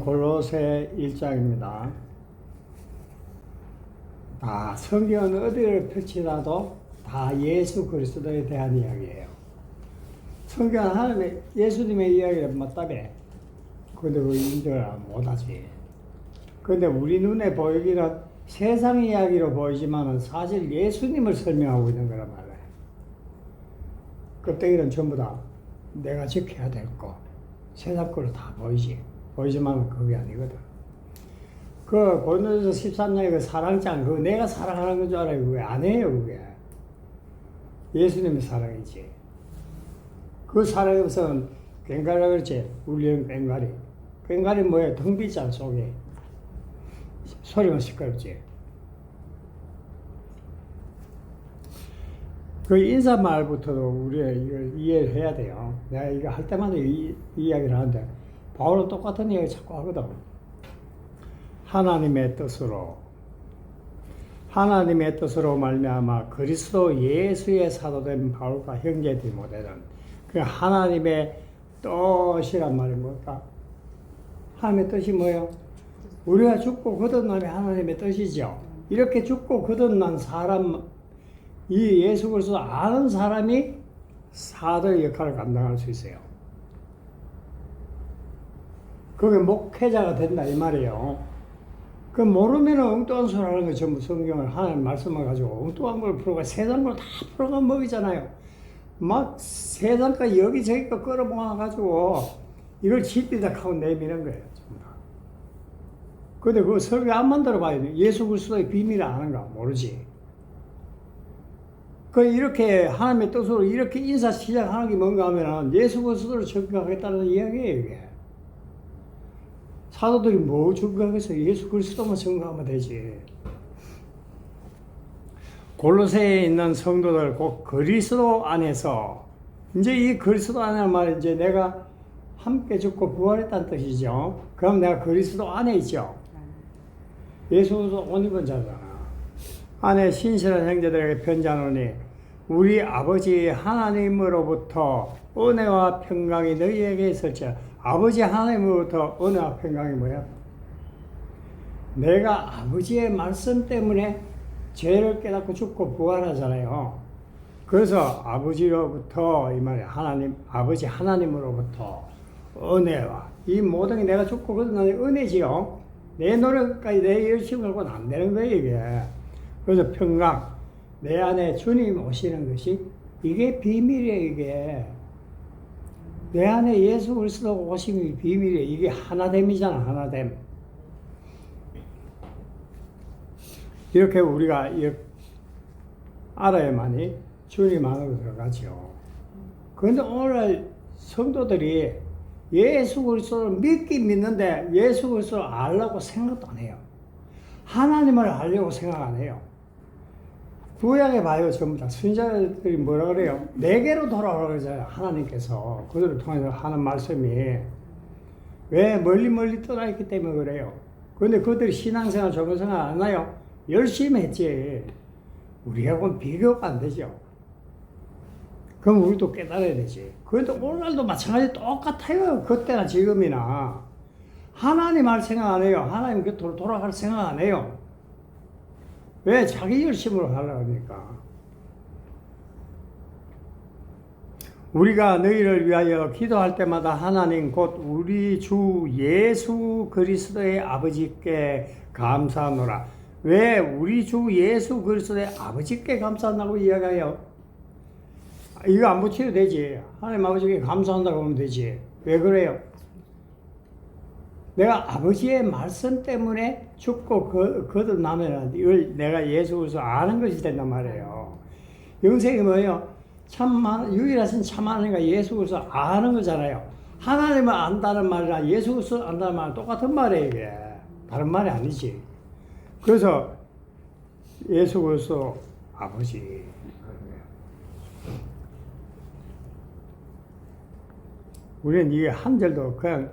골로새 1장입니다. 성경은 어디를 펼치라도 다 예수 그리스도에 대한 이야기예요. 성경은 하나님의 예수님의 이야기를 맞다며. 근데 그 인정을 못하지. 근데 우리 눈에 보이기는 세상 이야기로 보이지만 사실 예수님을 설명하고 있는 거란 말이에요. 껍데기는 전부 다 내가 지켜야 될 거. 세상 거로 다 보이지만 그게 아니거든. 그 고린도전서 13장의 그 사랑장, 그거 내가 사랑하는 건 줄 알아요. 그게 아니에요, 그게. 예수님의 사랑이지. 그 사랑이 우선 꽹과리라고 그랬지. 울리는 꽹과리. 꽹과리 뭐예요? 텅 비잖아, 속에. 소리만 시끄럽지. 그 인사말부터도 우리가 이걸 이해를 해야 돼요. 내가 이거 할 때마다 이 이야기를 하는데, 바울은 똑같은 이야기 자꾸 하거든. 하나님의 뜻으로 말미암아 그리스도 예수의 사도된 바울과 형제 디모데는 그 하나님의 뜻이란 말이 뭘까? 하나님의 뜻이 뭐예요? 우리가 죽고 거듭남이 하나님의 뜻이죠. 이렇게 죽고 거듭난 사람, 이 예수 그리스도 아는 사람이 사도의 역할을 감당할 수 있어요. 그게 목회자가 된다 이 말이에요. 그 모르면 엉뚱한 소리 하는 거 전부 성경을 하나님 말씀을 가지고 엉뚱한 걸 풀어가 세상 걸 다 풀어가 먹이잖아요. 막 세상까 여기저기 거 끌어모아가지고 이걸 집비다 하고 내미는 거예요. 전부 다. 근데 그 설교 안 만들어봐야 돼. 예수 그리스도의 비밀을 아는가 모르지. 그 이렇게 하나님의 뜻으로 이렇게 인사 시작하는 게 뭔가 하면은 예수 그리스도를 적용하겠다는 이야기예요, 이게. 사도들이 뭐 적용하겠어요? 예수 그리스도만 적용하면 되지. 골로새에 있는 성도들, 곧 그리스도 안에서, 이제 이 그리스도 안에 말은 이제 내가 함께 죽고 부활했다는 뜻이죠. 그럼 내가 그리스도 안에 있죠. 예수 그리스도 옷 입은 자잖아. 안에 신실한 형제들에게 편지하노니 우리 아버지 하나님으로부터 은혜와 평강이 너희에게 있을지어다. 아버지 하나님으로부터 은혜와 평강이 뭐야? 내가 아버지의 말씀 때문에 죄를 깨닫고 죽고 부활하잖아요. 그래서 아버지로부터 이 말이야. 아버지 하나님으로부터 은혜와 이 모든 게 내가 죽고 거듭나는 은혜지요. 내 노력까지 내 열심을 갖고는 안 되는 거예요, 이게. 그래서 평강, 내 안에 주님 오시는 것이 이게 비밀이에요, 이게. 내 안에 예수 그리스도 오심이 비밀이에요. 이게 하나됨이잖아, 하나됨. 이렇게 우리가 알아야만이 주님 안으로 들어가죠. 그런데 오늘 성도들이 예수 그리스도를 믿긴 믿는데 예수 그리스도를 알려고 생각도 안 해요. 하나님을 알려고 생각 안 해요. 구약에 봐요, 전부 다. 선지자들이 뭐라 그래요? 내게로 돌아오라고 그러잖아요, 하나님께서. 그들을 통해서 하는 말씀이. 왜? 멀리 떠나있기 때문에 그래요. 그런데 그들이 신앙생활, 종교생활 안 하요? 열심히 했지. 우리하고는 비교가 안 되죠. 그럼 우리도 깨달아야 되지. 그런데 오늘날도 마찬가지 똑같아요. 그때나 지금이나. 하나님 할 생각 안 해요. 하나님 곁으로 돌아갈 생각 안 해요. 왜? 자기 열심으로 하려고 하니까. 우리가 너희를 위하여 기도할 때마다 하나님 곧 우리 주 예수 그리스도의 아버지께 감사하노라. 왜? 우리 주 예수 그리스도의 아버지께 감사한다고 이야기해요. 이거 안 붙여도 되지. 하나님 아버지께 감사한다고 하면 되지. 왜 그래요? 내가 아버지의 말씀 때문에 죽고 거듭나면 이걸 내가 예수 그리스도 아는 것이 된단 말이에요. 영생이 뭐예요? 유일하신 참 하나님과 예수 그리스도 아는 거잖아요. 하나님을 안다는 말이랑 예수 그리스도 안다는 말은 똑같은 말이에요, 이게. 다른 말이 아니지. 그래서 예수 그리스도 아버지. 우리는 이게 한 절도 그냥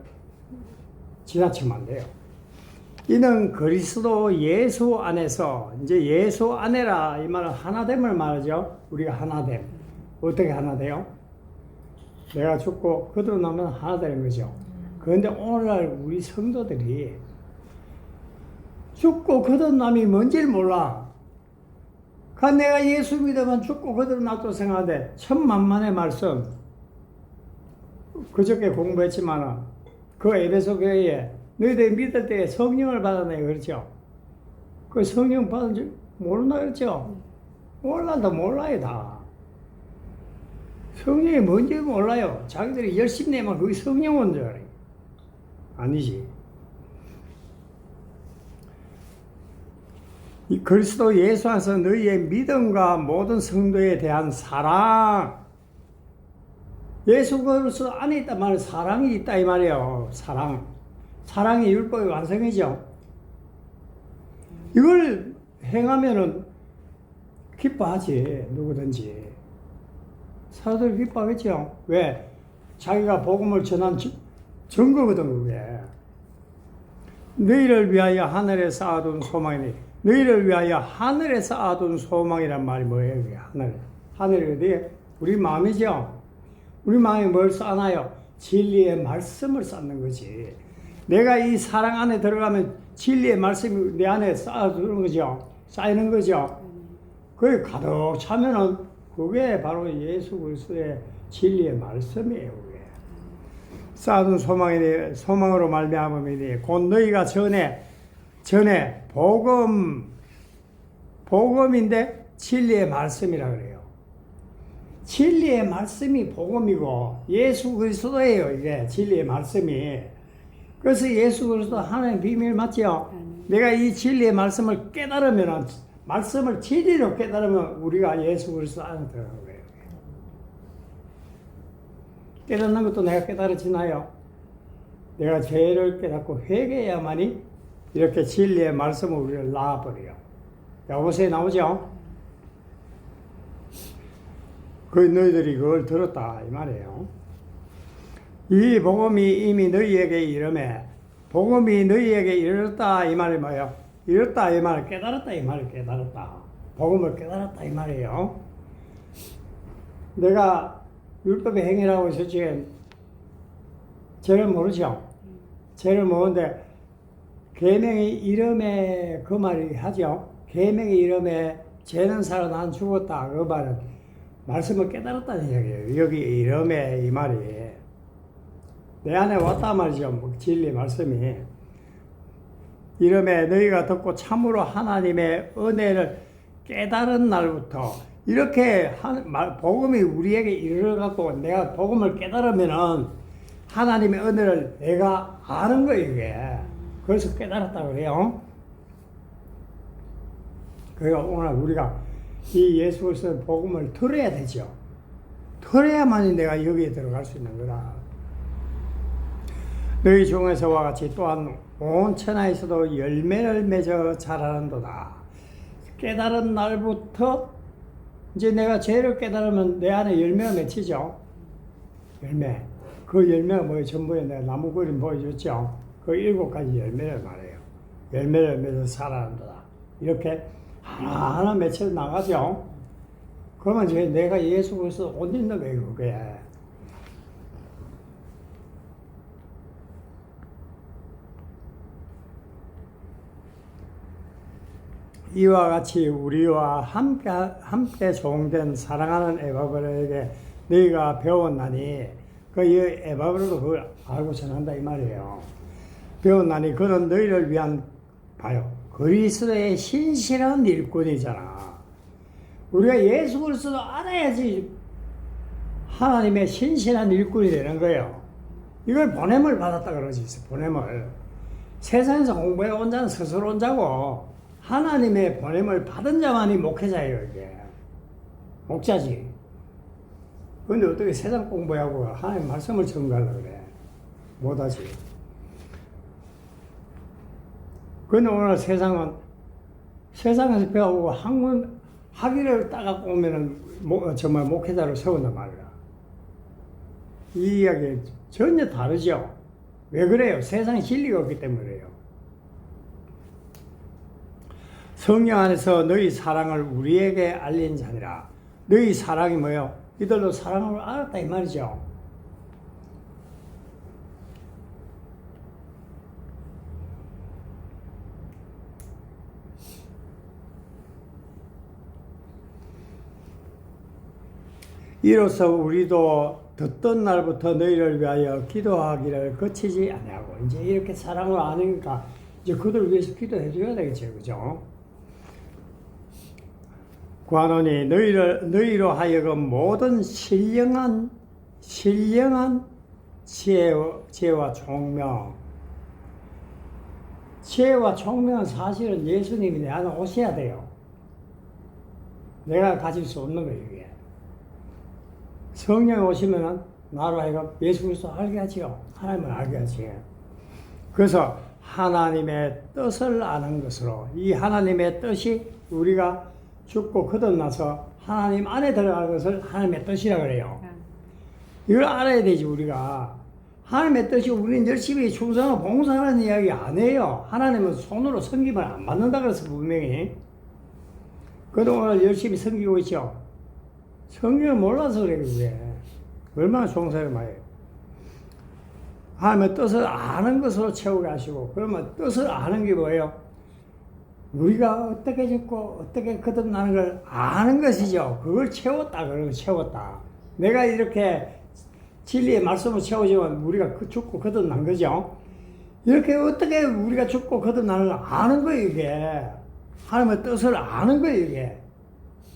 지나치면 안 돼요. 이는 그리스도 예수 안에서, 이제 예수 안에라 이 말은 하나됨을 말하죠. 우리가 하나됨. 어떻게 하나 돼요? 내가 죽고 거듭나면 하나 되는 거죠. 그런데 오늘날 우리 성도들이 죽고 거듭남이 뭔지를 몰라. 내가 예수 믿으면 죽고 거듭났다고 생각하는데 천만만의 말씀. 그저께 공부했지만 그 에베소 교회에 너희들 믿을 때 성령을 받았네 그렇죠? 그 성령 받은 줄 모르나 그렇죠? 몰라도 몰라요 다. 성령이 뭔지 몰라요. 자기들이 열심히 내면 그게 성령 온 줄 알아요. 아니지. 이 그리스도 예수 안에서 너희의 믿음과 모든 성도에 대한 사랑. 예수 그리스도 안에 있단 말은 사랑이 있다 이 말이에요. 사랑. 사랑이 율법의 완성이죠. 이걸 행하면은 기뻐하지 누구든지. 사람들이 기뻐하겠죠. 왜? 자기가 복음을 전한 증거거든 그게. 너희를 위하여 하늘에 쌓아둔 소망이니. 너희를 위하여 하늘에 쌓아둔 소망이란 말이 뭐예요? 그게 하늘이 어디에? 우리 마음이죠. 우리 마음에 뭘 쌓나요? 진리의 말씀을 쌓는 거지. 내가 이 사랑 안에 들어가면 진리의 말씀이 내 안에 쌓아두는 거죠. 쌓이는 거죠. 그게 가득 차면은 그게 바로 예수 그리스도의 진리의 말씀이에요. 그게. 쌓아둔 소망이니 소망으로 말미암음이니 곧 너희가 전에 복음인데 진리의 말씀이라 그래요. 진리의 말씀이 복음이고 예수 그리스도예요. 이게 진리의 말씀이. 그래서 예수 그리스도 하나님의 비밀 맞죠? 내가 이 진리의 말씀을 깨달으면 말씀을 진리로 깨달으면 우리가 예수 그리스도 안에 들어가는 거예요. 깨닫는 것도 내가 깨달아지나요? 내가 죄를 깨닫고 회개해야만이 이렇게 진리의 말씀을 우리를 낳아버려요. 여보세요 나오죠? 그 너희들이 그걸 들었다 이 말이에요. 이 복음이 이미 너희에게 이르매 복음이 너희에게 이르렀다 이 말이 뭐예요? 이르렀다 이 말을 깨달았다 이 말을 깨달았다. 복음을 깨달았다 이 말이에요. 내가 율법의 행위라고 솔직히 죄를 모르죠. 죄를 모르는데 계명의 이름에 그 말이 하죠. 계명의 이름에 죄는 살아 난 죽었다 그 말은 말씀을 깨달았다는 이야기예요. 여기 이름에 이 말이 내 안에 왔단 말이죠. 진리 말씀이 이름에 너희가 듣고 참으로 하나님의 은혜를 깨달은 날부터 이렇게 복음이 우리에게 이르러갖고 내가 복음을 깨달으면은 하나님의 은혜를 내가 아는 거예요 이게. 그래서 깨달았다고 그래요. 그러니까 오늘 우리가 이 예수 그리스도의 복음을 들어야 되죠. 들어야만이 내가 여기에 들어갈 수 있는 거다. 너희 중에서와 같이 또한 온 천하에서도 열매를 맺어 자라는도다. 깨달은 날부터 이제 내가 죄를 깨달으면 내 안에 열매가 맺히죠. 열매. 그 열매가 뭐예요? 전부에 내가 나무 그림 보여줬죠. 그 7가지 열매를 말해요. 열매를 맺어 자라는도다. 이렇게 하나하나 맺혀 나가죠. 그러면 이제 내가 예수 그리스도 옷 입는 거예요, 그게. 이와 같이 우리와 함께 종된 사랑하는 에바브로에게 너희가 배웠나니 그 에바브로도 그걸 알고 전한다 이 말이에요. 배웠나니 그는 너희를 위한 봐요. 그리스도의 신실한 일꾼이잖아. 우리가 예수 그리스도 알아야지 하나님의 신실한 일꾼이 되는 거예요. 이걸 보냄을 받았다 그러지. 보냄을. 세상에서 공부해 온 자는 스스로 온 자고 하나님의 보냄을 받은 자만이 목회자예요. 이게 목자지. 근데 어떻게 세상 공부하고 하나님 말씀을 전가하려고 그래. 못하지. 근데 오늘 세상에서 배우고 학위를 따갖고 오면은 정말 목회자로 세운단 말이야. 이 이야기 전혀 다르죠. 왜 그래요? 세상에 진리가 없기 때문에 그래요. 성령 안에서 너희 사랑을 우리에게 알린 자니라. 너희 사랑이 뭐예요? 이들로 사랑을 알았다 이 말이죠. 이로써 우리도 듣던 날부터 너희를 위하여 기도하기를 거치지 아니하고 이제 이렇게 사랑을 아니까 이제 그들 위해서 기도해 줘야 되겠죠, 그죠? 구하노니 너희로 하여금 모든 신령한 지혜와 총명. 지혜와 총명은 사실은 예수님이 내 안에 오셔야 돼요. 내가 가질 수 없는 거예요, 이게. 성령이 오시면은 나로 하여금 예수 그리스도 알게 하지요. 하나님을 알게 하지. 그래서 하나님의 뜻을 아는 것으로 이 하나님의 뜻이 우리가 죽고 거듭나서 하나님 안에 들어가는 것을 하나님의 뜻이라 그래요. 이걸 알아야 되지, 우리가. 하나님의 뜻이 우리는 열심히 충성하고 봉사하는 이야기 안 해요. 하나님은 손으로 섬김을 안 받는다 그래서 분명히. 그동안 열심히 섬기고 있죠. 성경을 몰라서 그래, 그게. 얼마나 종사를 많이 해요. 하나님의 뜻을 아는 것으로 채우게 하시고, 그러면 뜻을 아는 게 뭐예요? 우리가 어떻게 죽고 어떻게 거듭나는 걸 아는 것이죠. 그걸 채웠다, 그걸 채웠다. 내가 이렇게 진리의 말씀을 채우지만 우리가 죽고 거듭난 거죠. 이렇게 어떻게 우리가 죽고 거듭나는 걸 아는 거예요, 이게. 하나님의 뜻을 아는 거예요, 이게.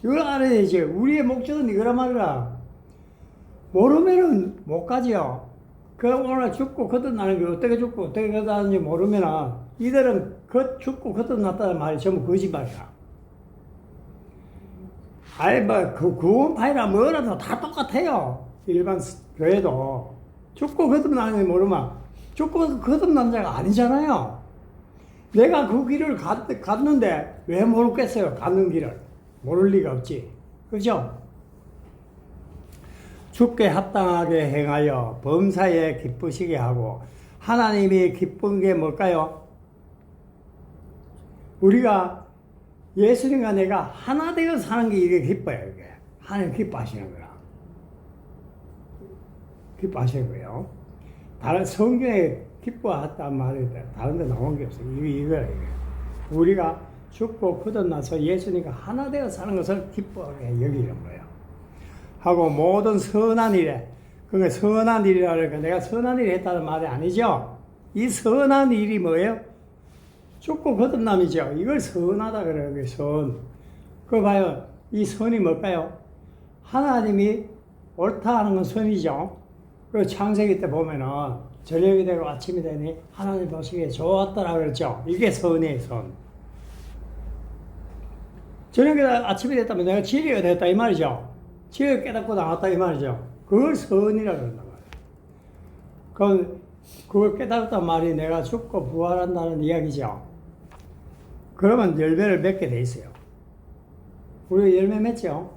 이걸 알아야 되지. 우리의 목적은 이거란 말이야. 모르면은 못 가지요. 그럼 오늘 죽고 거듭나는 게 어떻게 죽고 어떻게 거듭나는지 모르면은 이들은 죽고 거듭났다는 말이 전부 거짓말이야. 아이, 구원파이나 뭐라도 다 똑같아요. 일반 교회도. 죽고 거듭나는 게 모르면 죽고 거듭난 자가 아니잖아요. 내가 그 길을 갔는데 왜 모르겠어요? 갔는 길을. 모를 리가 없지. 그죠? 주께 합당하게 행하여 범사에 기쁘시게 하고, 하나님이 기쁜 게 뭘까요? 우리가 예수님과 내가 하나 되어 사는 게 이게 기뻐요, 이게. 하나님 기뻐하시는 거라. 기뻐하시는 거예요. 다른 성경에 기뻐했단 말이 다른 데 나온 게 없어요. 이거야, 이게. 우리가 죽고 거듭나서 예수님과 하나 되어 사는 것을 기뻐하게 여기는 거예요. 하고 모든 선한 일에, 그게 선한 일이라 그러니까 내가 선한 일을 했다는 말이 아니죠. 이 선한 일이 뭐예요? 죽고 거듭남이죠. 이걸 선하다 그래요. 그 선. 그거 봐요. 이 선이 뭘까요? 하나님이 옳다 하는 건 선이죠. 그 창세기 때 보면은 저녁이 되고 아침이 되니 하나님 보시기에 좋았더라 그랬죠. 이게 선이에요, 선. 저녁에 아침이 됐다면 내가 지리가 됐다 이 말이죠. 지리가 깨닫고 나왔다 이 말이죠. 그걸 선이라 그런단 말이에요. 그걸 깨달았단 말이 내가 죽고 부활한다는 이야기죠. 그러면 열매를 맺게 돼 있어요. 우리가 열매 맺죠.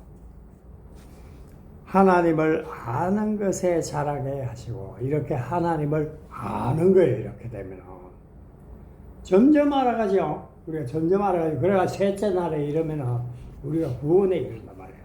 하나님을 아는 것에 자라게 하시고, 이렇게 하나님을 아는 거예요. 이렇게 되면 점점 알아가죠. 우리가 점점 알아가죠. 그래가 셋째 날에 이러면 우리가 구원에 이른단 말이에요.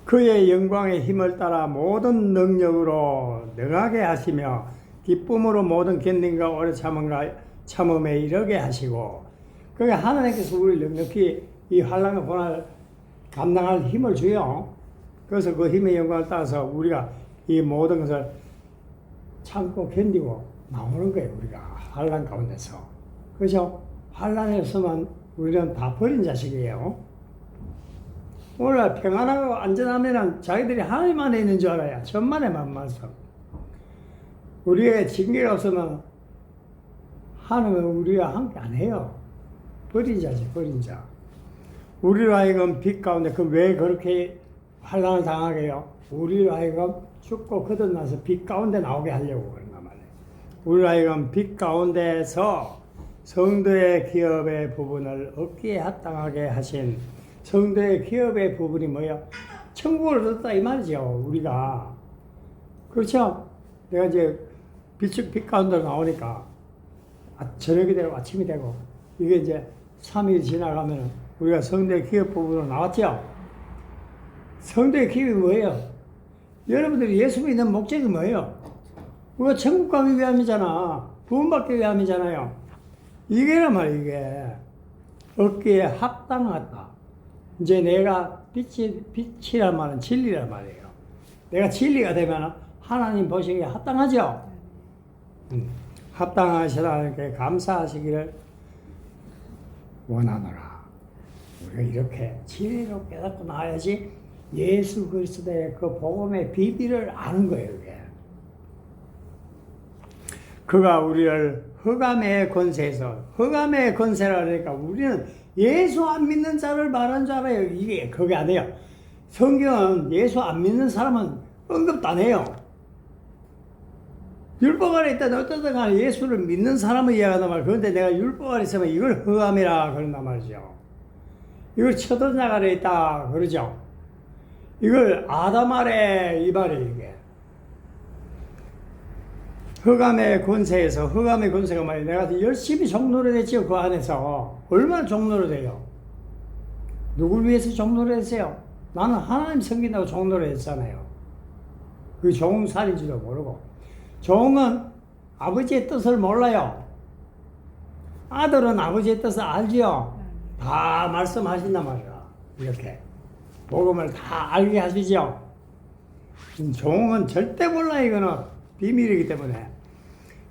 그의 영광의 힘을 따라 모든 능력으로 능하게 하시며, 기쁨으로 모든 견딘과 오래 참음에 이르게 하시고, 그게 하나님께서 우리를 넉넉히 이 환난과 고난을 감당할 힘을 주요. 그래서 그 힘의 영광을 따라서 우리가 이 모든 것을 참고 견디고 나오는 거예요. 우리가 환난 가운데서. 그죠? 환난에서만 우리는 다 버린 자식이에요. 오늘 평안하고 안전하면 자기들이 하나님 안에 있는 줄 알아요. 천만의 만만성. 우리의 징계가 없으면 하나님은 우리와 함께 안 해요. 버린 자지, 버린 자. 우리로 하여금 빛 가운데, 왜 그렇게 환난을 당하게 해요? 우리로 하여금 죽고 거듭나서 빛 가운데 나오게 하려고 그런가 말이에요. 우리로 하여금 빛 가운데서 성도의 기업의 부분을 얻기에 합당하게 하신, 성도의 기업의 부분이 뭐예요? 천국을 얻었다 이 말이죠, 우리가. 그렇죠? 내가 이제 빛 가운데로 나오니까 저녁이 되고 아침이 되고, 이게 이제 3일 지나가면 우리가 성도의 기업 부분으로 나왔죠? 성도의 기업이 뭐예요? 여러분들이 예수 믿는 목적이 뭐예요? 우리가 천국 가기 위함이잖아. 구원받기 위함이잖아요. 이게란 말이에요, 이게. 얻기에 합당하다. 이제 내가 빛이란 말은 진리란 말이에요. 내가 진리가 되면 하나님 보시기에 합당하죠? 합당하시다는 감사하시기를 원하노라. 우리가 이렇게 진리로 깨닫고 나와야지 예수 그리스도의 그 복음의 비밀을 아는 거예요. 이게. 그가 우리를 흑암의 권세에서, 흑암의 권세라 그러니까 우리는 예수 안 믿는 자를 말한 줄 알아요. 이게 그게 아니에요. 성경은 예수 안 믿는 사람은 언급도 안 해요. 율법 아래 있다 어쩌든 간에 예수를 믿는 사람을 이야기한단 말이에요. 그런데 내가 율법 아래 있으면 이걸 흑암이라 그런단 말이죠. 이걸 처던작 아래 있다 그러죠. 이걸 아담 아래 이 말이에요. 이게 흑암의 권세에서, 흑암의 권세가 말이에요. 내가 열심히 종로를 했지요. 그 안에서 얼마나 종로를 해요. 누굴 위해서 종로를 했어요? 나는 하나님 섬긴다고 종로를 했잖아요. 그 종살인지도 모르고. 종은 아버지의 뜻을 몰라요. 아들은 아버지의 뜻을 알지요. 다 말씀하신단 말이야. 이렇게 복음을 다 알게 하시죠. 종은 절대 몰라. 이거는 비밀이기 때문에.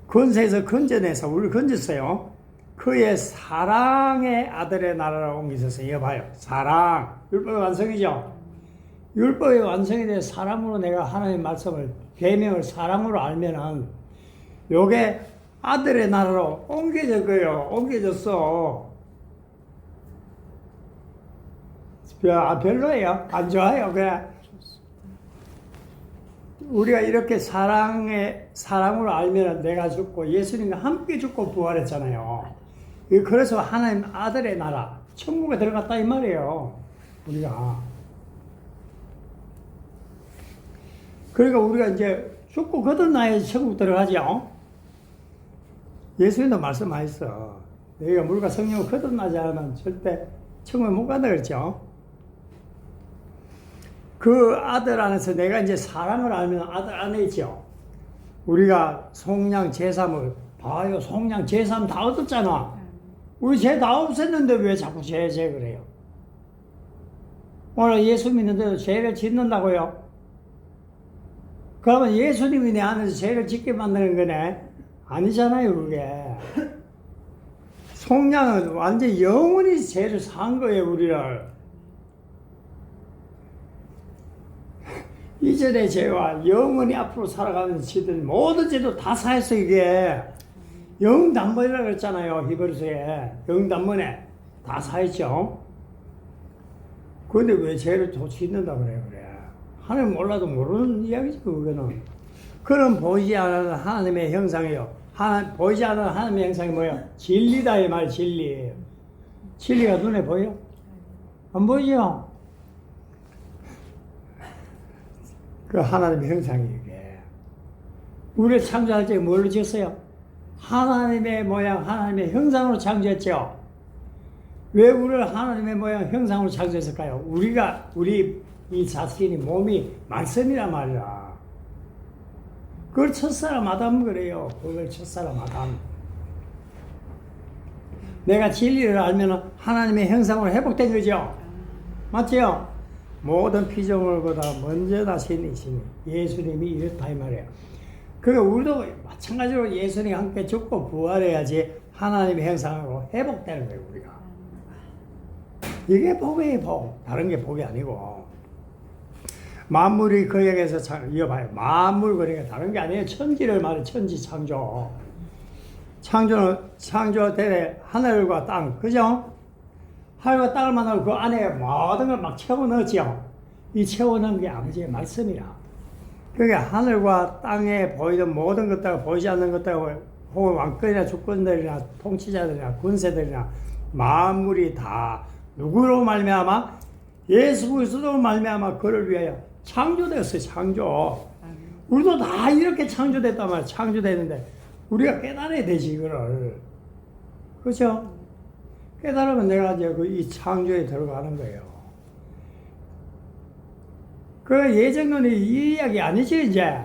권세에서 건져내서 우리를 건졌어요. 그의 사랑의 아들의 나라로 옮기셔서 이거 봐요. 사랑. 율법의 완성이죠. 율법의 완성이 된 사랑으로 내가 하나님의 말씀을, 계명을 사랑으로 알면은 요게 아들의 나라로 옮겨질 거예요. 옮겨졌어. 별로예요. 안 좋아요. 그래. 우리가 이렇게 사랑으로 알면 내가 죽고 예수님과 함께 죽고 부활했잖아요. 그래서 하나님 아들의 나라, 천국에 들어갔다 이 말이에요. 우리가. 그러니까 우리가 이제 죽고 거듭나야 천국 들어가죠. 예수님도 말씀하셨어. 너희가 물과 성령을 거듭나지 않으면 절대 천국에 못 간다 그랬죠. 그 아들 안에서 내가 이제 사랑을 알면 아들 안에 있죠. 우리가 속량 제삼을 봐요. 속량 제삼 다 얻었잖아. 우리 죄 다 없앴는데 왜 자꾸 죄 그래요? 오늘 예수 믿는데도 죄를 짓는다고요? 그러면 예수님이 내 안에서 죄를 짓게 만드는 거네? 아니잖아요, 그게. 속량은 완전히 영원히 죄를 산 거예요, 우리를. 이전의 죄와 영원히 앞으로 살아가는 죄들 모든 죄도 다 사했어. 이게 영단번이라고 그랬잖아요. 히브리서에 영단번에 다 사했죠. 그런데 왜 죄를 또 짓는다 그래요? 그래. 하나님 몰라도 모르는 이야기죠. 그거는. 그런 보이지 않는 하나님의 형상이요. 보이지 않는 하나님의 형상이 뭐예요? 진리다 이 말. 진리. 진리가 눈에 보여? 안 보이죠? 그 하나님의 형상이 이게. 우리를 창조할 때 뭘로 지었어요? 하나님의 모양, 하나님의 형상으로 창조했죠. 왜 우리를 하나님의 모양, 형상으로 창조했을까요? 우리 이 자신이 몸이 말씀이란 말이야. 그걸 첫사람 아담 그래요. 그걸 첫사람 아담. 내가 진리를 알면 하나님의 형상으로 회복된 거죠. 맞죠? 모든 피조물보다 먼저 나신 이시니 예수님이 이렇다 이 말이에요. 그러니까 우리도 마찬가지로 예수님과 함께 죽고 부활해야지 하나님의 형상으로 회복되는 거예요. 우리가. 이게 복이에요. 복. 다른 게 복이 아니고. 만물이 그에게서 이거 봐요. 만물 그러니까 다른 게 아니에요. 천지를 말해. 천지 창조. 창조되래 하늘과 땅. 그죠? 하늘과 땅을 만나고 그 안에 모든 걸 막 채워 넣었죠. 이 채워 넣은 게 아버지의 말씀이라. 그게 하늘과 땅에 보이던 모든 것들, 보이지 않는 것들, 혹은 왕권이나 주권들이나 통치자들이나 군세들이나 만물이 다 누구로 말미암아? 예수 그리스도로 말미암아 그를 위하여 창조되었어요. 창조. 우리도 다 이렇게 창조됐단 말이야. 창조됐는데 우리가 깨달아야 되지 이거를. 그렇죠? 깨달으면 내가 이제 이 창조에 들어가는 거예요. 그 예정론이 이 이야기 아니지, 이제.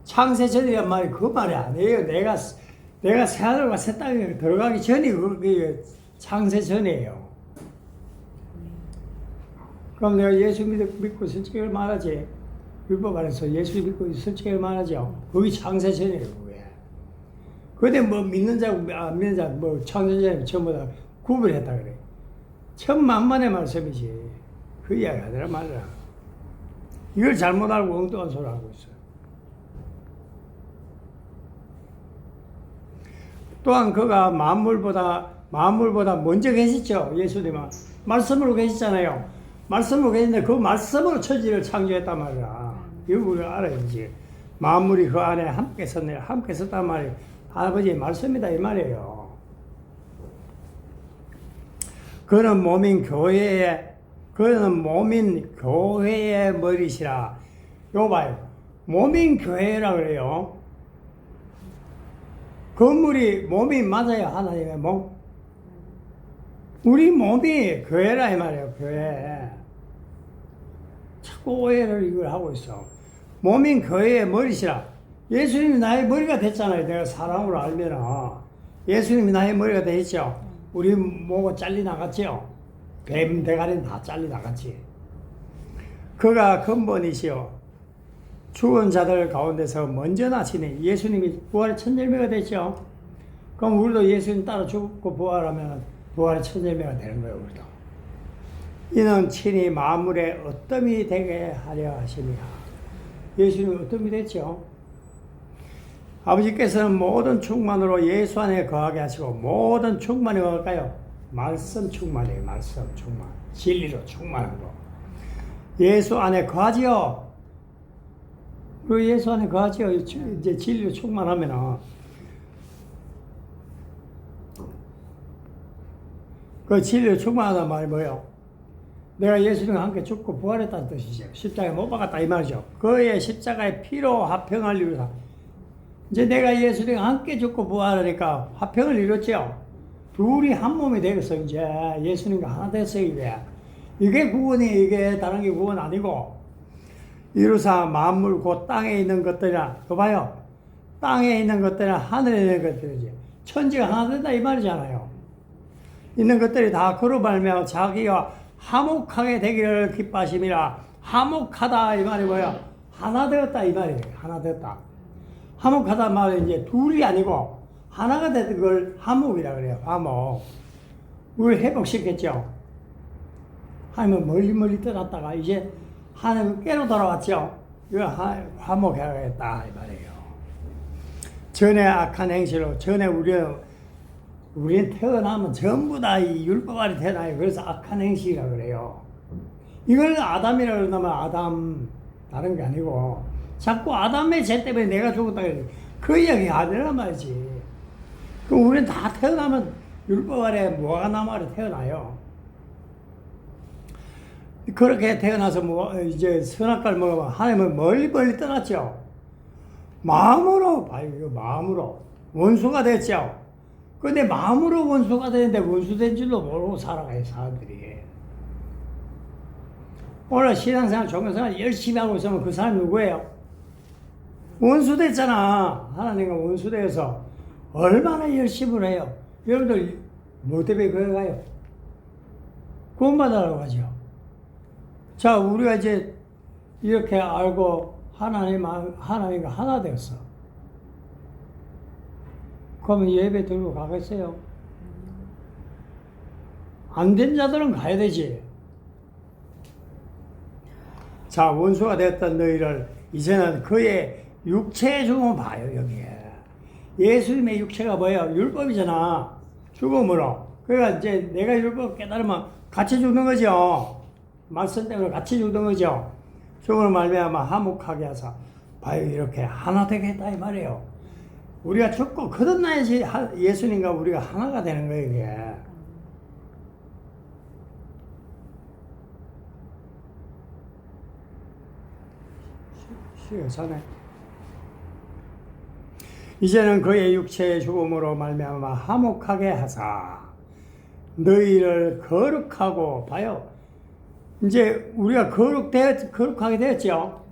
창세전이란 말이 그 말이 아니에요. 내가 새하늘과 새 땅에 들어가기 전에 창세 전이에요. 그럼 내가 예수 믿고 설득이 얼마나 하지? 율법 안에서 예수 믿고 설득이 얼마나 하죠? 거기 창세 전이에요, 그게. 그때 뭐 믿는 자고 안 믿는 자, 뭐 창세 전에 전부 다 구별했다 그래. 천만만의 말씀이지. 그 이야기 하더라 말이야. 이걸 잘못 알고 엉뚱한 소리 하고 있어요. 또한 그가 만물보다 먼저 계셨죠. 예수님은 말씀으로 계셨잖아요. 말씀으로 계신데 그 말씀으로 천지를 창조했단 말이야. 이거 우리가 알아야지. 만물이 그 안에 함께 섰네. 함께 섰단 말이 아버지의 말씀이다 이 말이에요. 그는 몸인 교회의 머리시라. 요거 봐요. 몸인 교회라 그래요. 건물이 몸이 맞아요. 하나님의 몸. 우리 몸이 교회라 이 말이에요. 교회. 자꾸 오해를 이걸 하고 있어. 몸인 교회의 머리시라. 예수님이 나의 머리가 됐잖아요. 내가 사람으로 알면은. 예수님이 나의 머리가 되겠죠. 우리 목은 잘리 나갔죠. 뱀 대가리는 다 잘리 나갔지. 그가 근본이시요 죽은 자들 가운데서 먼저 나시니 예수님이 부활의 첫 열매가 됐죠. 그럼 우리도 예수님 따라 죽고 부활하면 부활의 첫 열매가 되는 거예요. 우리도. 이는 친히 만물의 어뜸이 되게 하려 하심이야. 예수님이 어뜸이 됐죠. 아버지께서는 모든 충만으로 예수 안에 거하게 하시고 모든 충만이 뭘까요? 말씀 충만이에요. 말씀 충만. 진리로 충만한 거. 예수 안에 거하지요. 그 예수 안에 거하지요. 이제 진리로 충만하면은 그 진리로 충만하단 말이 뭐예요? 내가 예수님과 함께 죽고 부활했다는 뜻이죠. 십자가에 못 박았다 이 말이죠. 그의 십자가의 피로 화평을 이루사. 이제 내가 예수님과 함께 죽고 부활하니까 화평을 이뤘죠. 둘이 한 몸이 되겠어. 이제 예수님과 하나 됐어요. 이게 구원이 이게 다른 게 구원 아니고 이루사 만물 곧 땅에 있는 것들이나 또 봐요. 땅에 있는 것들이나 하늘에 있는 것들이지. 천지가 하나 된다 이 말이잖아요. 있는 것들이 다 그로 말미암아 자기가 화목하게 되기를 기뻐하심이라. 화목하다 이 말이 뭐야? 하나 되었다 이 말이에요. 하나 되었다. 화목하다 말은 이제 둘이 아니고 하나가 된 걸 화목이라 그래요. 화목. 우리 회복시켰죠. 하나님은 멀리 떠났다가 이제 하나님 깨로 돌아왔죠. 이거 화목해야겠다 이 말이에요. 전에 악한 행실로 전에 우리는 태어나면 전부 다 이 율법 아래 태어나요. 그래서 악한 행실이라 그래요. 이걸 아담이라 그러면 아담 다른 게 아니고 자꾸 아담의 죄 때문에 내가 죽었다 그래. 그 이야기 아니란 말이지. 그럼 우리는 다 태어나면 율법 아래 뭐가 남아 아래 태어나요. 그렇게 태어나서 이제 선악과를 먹으면 하나님은 멀리 떠났죠. 마음으로 봐요. 이거 마음으로 원수가 됐죠. 근데 마음으로 원수가 되는데 원수된 줄도 모르고 살아가요 사람들이. 오늘 신앙생활 종교생활 열심히 하고 있으면 그 사람이 누구예요? 원수 됐잖아. 하나님과 원수 되어서 얼마나 열심히 해요. 여러분들 뭐 때문에 거기 가요? 구원받으라고 하죠. 자, 우리가 이제 이렇게 알고 하나님과 하나 되었어. 그러면 예배 들고 가겠어요? 안 된 자들은 가야 되지. 자, 원수가 되었던 너희를 이제는 그의 육체의 죽음을 봐요, 여기에. 예수님의 육체가 뭐예요? 율법이잖아. 죽음으로. 그러니까 이제 내가 율법 깨달으면 같이 죽는 거죠. 말씀 때문에 같이 죽는 거죠. 죽음을 말미암아 화목하게 하사. 봐요, 이렇게 하나 되겠다 이 말이에요. 우리가 죽고 거듭나야지 예수님과 우리가 하나가 되는 거예요, 이게. 전에 이제는 그의 육체의 죽음으로 말미암아 화목하게 하사 너희를 거룩하고 봐요. 이제 우리가 거룩하게 되었죠.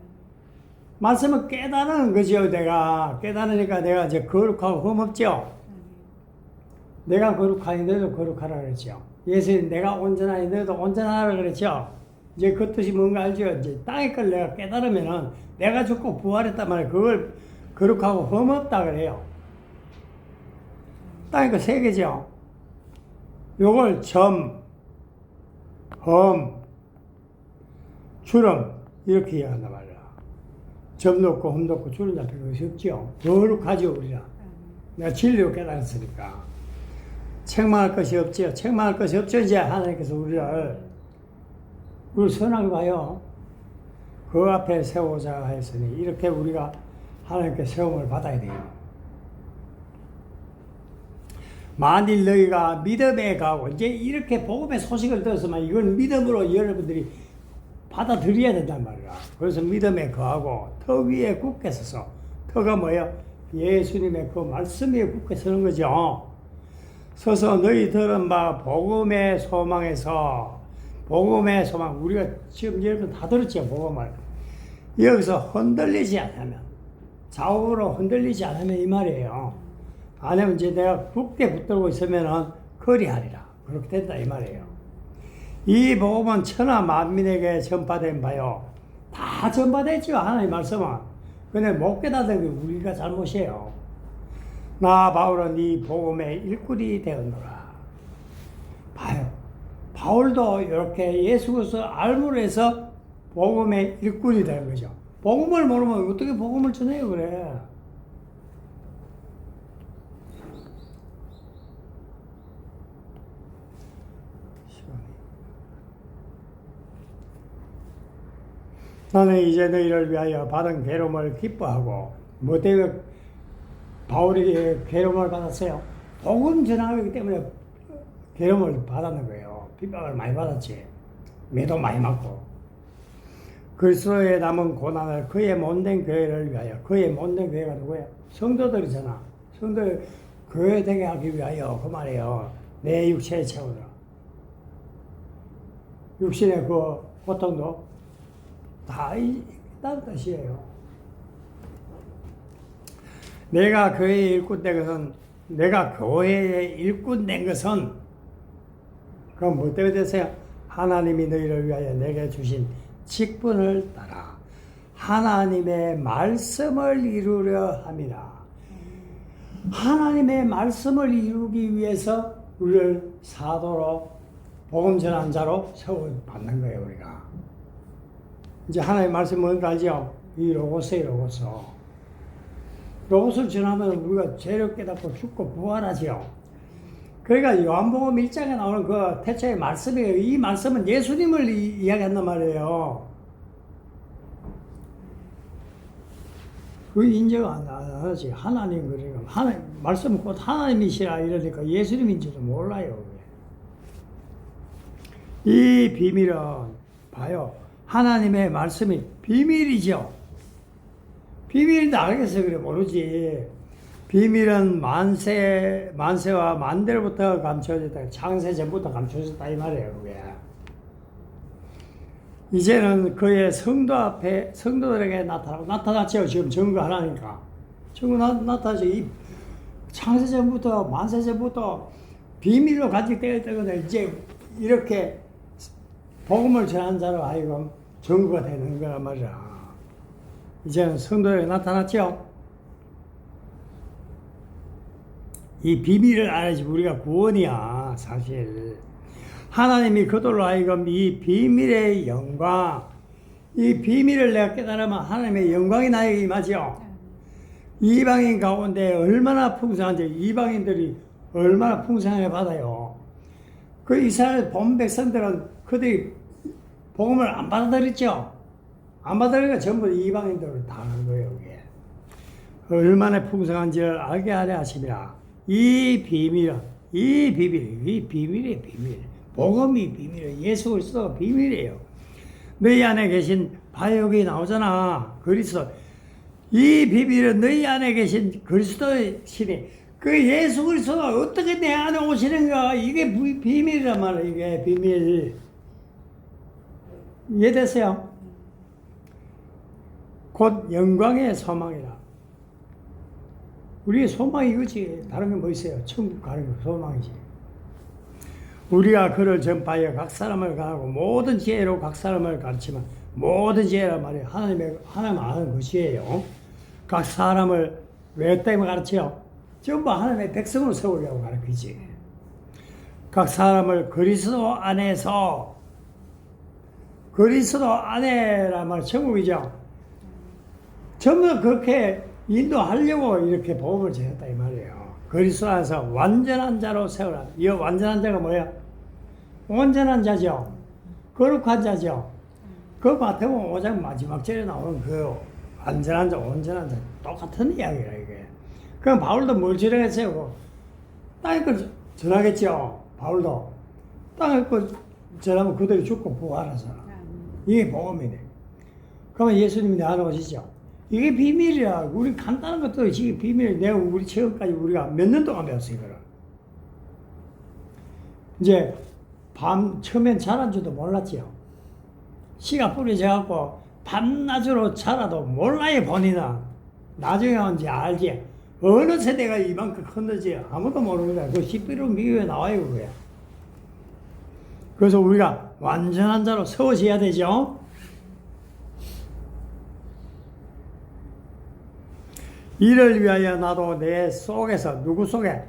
말씀을 깨달은 거죠. 내가 깨달으니까 내가 이제 거룩하고 흠없죠. 내가 거룩하니 너도 거룩하라 그랬죠. 예수님 내가 온전하니 너도 온전하라 그랬죠. 이제 그 뜻이 뭔가 알죠? 이제 땅의 걸 내가 깨달으면은 내가 죽고 부활했단 말이에요. 그걸 거룩하고 흠없다 그래요. 땅의 거 세 개죠. 요걸 점, 흠, 주름 이렇게 이해한단 말이야. 점도 없고 흠도 없고 주름 잡힌 것이 없죠. 거룩하죠 우리가. 내가 진리로 깨달았으니까. 책망할 것이 없지요. 책망할 것이 없죠. 이제 하나님께서 우리를 선하게 봐요. 그 앞에 세우자 했으니 이렇게 우리가 하나님께 세움을 받아야 돼요. 만일 너희가 믿음에 가고 이제 이렇게 복음의 소식을 들었으면 이건 믿음으로 여러분들이 받아들여야 된단 말이야. 그래서 믿음에 거하고 터 위에 굳게 서서, 터가 뭐예요? 예수님의 그 말씀 위에 굳게 서는 거죠. 서서 너희 들은 바 복음의 소망에서, 복음의 소망, 우리가 지금 여러분 다 들었죠, 복음을. 여기서 흔들리지 않으면, 좌우로 흔들리지 않으면 이 말이에요. 아니면 이제 내가 굳게 붙들고 있으면은 거리하리라. 그렇게 된다 이 말이에요. 이 복음은 천하 만민에게 전파된 바요. 다 전파됐죠, 하나님 말씀은. 근데 못 깨닫은 게 우리가 잘못이에요. 나 바울은 이 복음의 일꾼이 되었노라. 봐요. 바울도 이렇게 예수 그리스도 알므로 해서 복음의 일꾼이 되는 거죠. 복음을 모르면 어떻게 복음을 전해요, 그래. 나는 이제 너희를 위하여 받은 괴로움을 기뻐하고, 뭐 때문에 바울이 괴로움을 받았어요? 복음 전하기 때문에 괴로움을 받았는 거예요. 핍박을 많이 받았지. 매도 많이 맞고. 그리스도의 남은 고난을 그의 못된 교회를 위하여, 그의 못된 교회가 누구예요? 성도들이잖아. 성도들 교회 되게 하기 위하여 그 말이에요. 내 육체의 채우라. 육신의 그 고통도 다 있다는 뜻이에요. 내가 교회의 일꾼 된 것은, 내가 교회의 일꾼 된 것은, 그럼 뭐 때문에 됐어요? 하나님이 너희를 위하여 내게 주신 직분을 따라 하나님의 말씀을 이루려 함이라. 하나님의 말씀을 이루기 위해서 우리를 사도로, 복음 전한 자로 세워받는 거예요, 우리가. 이제 하나님의 말씀 뭔지 알죠? 이 로고스예요, 로고스. 로고스를 전하면 우리가 죄를 깨닫고 죽고 부활하죠. 그러니까 요한복음 1장에 나오는 그 태초의 말씀이에요. 이 말씀은 예수님을 이야기한단 말이에요. 그 인정 안 하지. 하나님, 그러니까. 하나님, 말씀은 곧 하나님이시라 이러니까 예수님인지도 몰라요. 이 비밀은, 봐요. 하나님의 말씀이 비밀이죠. 비밀인데 알겠어요. 그래, 모르지. 비밀은 만세와 만대로부터 감춰졌다. 창세 전부터 감춰졌다. 이 말이에요, 그게. 이제는 그의 성도 앞에, 성도들에게 나타났죠. 지금 증거하라니까. 나타나죠. 이 창세 전부터, 만세 전부터 비밀로 간직되어 있다거든. 이제 이렇게 복음을 전한 자로 하여금 증거가 되는 거란 말이야. 이제는 성도에게 나타났죠. 이 비밀을 알아야지 우리가 구원이야, 사실. 하나님이 그들로 하여금 이 비밀의 영광, 이 비밀을 내가 깨달으면 하나님의 영광이 나에게 임하죠. 이방인 가운데 얼마나 풍성한지, 이방인들이 얼마나 풍성하게 받아요. 그 이스라엘 본 백성들은 그들이 복음을 안 받아들였죠. 안 받아들이니까 전부 이방인들을 다 하는 거예요, 이게. 얼마나 풍성한지를 알게 하려 하심이라. 이 비밀이에요, 비밀. 복음이 비밀이에요. 예수 그리스도가 비밀이에요. 너희 안에 계신, 여기 나오잖아. 그리스도. 이 비밀은 너희 안에 계신 그리스도의 신이, 그 예수 그리스도가 어떻게 내 안에 오시는가, 이게 비밀이란 말이에요. 이게 비밀. 이해됐어요? 곧 영광의 소망이라. 우리의 소망이 이거지. 다른 게 뭐 있어요? 천국 가는 게 소망이지. 우리가 그를 전파하여 각 사람을 가르고 모든 지혜로 각 사람을 가르치면 모든 지혜란 말이 하나님 아는 것이에요. 각 사람을 왜 때문에 가르쳐요? 전부 하나님의 백성으로 세우려고 가르치지. 각 사람을 그리스도 안에서, 그리스도 안에란 말 천국이죠. 전부 다 그렇게 인도하려고 이렇게 복음을 전했다 이 말이에요. 그리스도 안에서 완전한 자로 세우라. 이 완전한 자가 뭐야? 온전한 자죠. 거룩한 자죠. 그 마태복음 5장 마지막 절에 나오는 그 완전한 자, 온전한 자 똑같은 이야기라 이게. 그럼 바울도 뭘 전하겠어요? 땅에 걸 전하겠죠. 바울도 땅에 걸 전하면 그들이 죽고 부활하잖아. 이게 복음이네. 그러면 예수님이 나아오시죠. 이게 비밀이야. 우리 간단한 것도 이게 비밀이야. 내가 우리 최근까지 우리가 몇 년 동안 배웠어요, 이거를. 이제 처음엔 자란 줄도 몰랐지요. 씨가 뿌려져갖고 밤낮으로 자라도 몰라요, 본인은. 나중에 언제 알지. 어느 세대가 이만큼 컸는지 아무도 모르는 거야. 그 시비로 미국에 나와요, 그게. 그래서 우리가 완전한 자로 세워져야 되죠. 이를 위하여 나도 내 속에서, 누구 속에?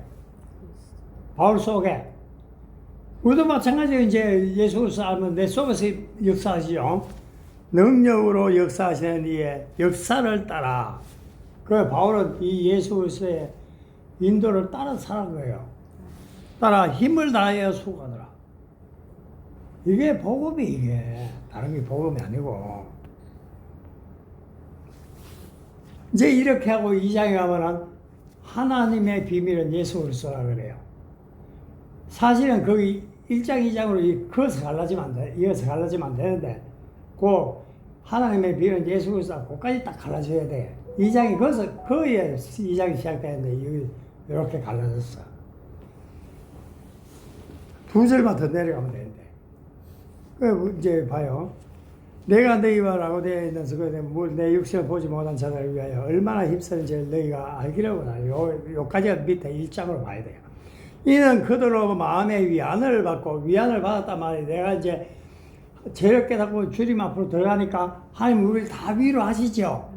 바울 속에. 우리도 마찬가지로 이제 예수 그리스도 알면 내 속에서 역사하시죠. 능력으로 역사하시는 이의 역사를 따라. 그 바울은 이 예수 그리스도의 인도를 따라 살아간 거예요. 따라 힘을 다하여 수고하더라. 이게 복음이 이게. 다른 게 복음이 아니고. 이제 이렇게 하고 2장에 가면은 하나님의 비밀은 예수 그리스도라 그래요. 사실은 거기 1장, 2장으로 그어서 갈라지면 안 돼. 이어서 갈라지면 안 되는데, 그 하나님의 비밀은 예수 그리스도라 그까지 딱 갈라져야 돼. 2장이 거기에 2장이 시작되는데, 이렇게 갈라졌어. 2절만 더 내려가면 되는데. 그, 이제 봐요. 내가 너희와 라고 되어 있는 내 육신을 보지 못한 자들을 위하여 얼마나 힘쓰는지 너희가 알기로구나. 요까지가 밑에 1장으로 봐야 돼요. 이는 그들로 마음의 위안을 받고 위안을 받았단 말이에요. 내가 이제 죄를 깨닫고 주님 앞으로 들어가니까 하나님 우리를 다 위로하시죠.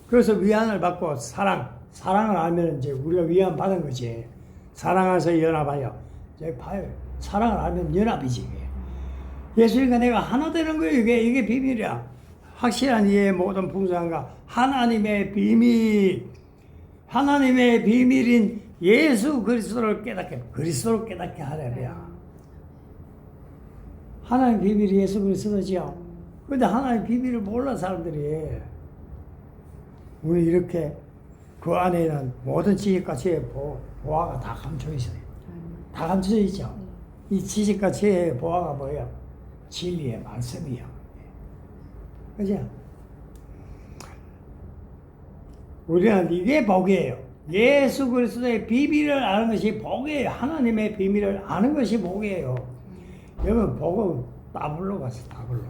그래서 위안을 받고 사랑을 알면 이제 우리가 위안 받은 거지. 사랑해서 연합하여. 이제 봐요. 사랑을 알면 연합이지. 예수님과 내가 하나 되는 거예요. 이게 비밀이야. 확실한 이의 모든 풍성함과 하나님의 비밀. 하나님의 비밀인 예수 그리스도를 깨닫게 하려면. 하나님의 비밀이 예수 그리스도죠. 그런데 하나님의 비밀을 몰라 사람들이. 우리 이렇게 그 안에는 모든 지식과 지혜의 보화가 다 감춰 있어요. 다 감춰져 있죠. 이 지식과 지혜의 보화가 뭐예요? 진리의 말씀이요. 그죠? 우리는 이게 복이에요. 예수 그리스도의 비밀을 아는 것이 복이에요. 하나님의 비밀을 아는 것이 복이에요. 여러분, 복은 따블로 가서 따블로.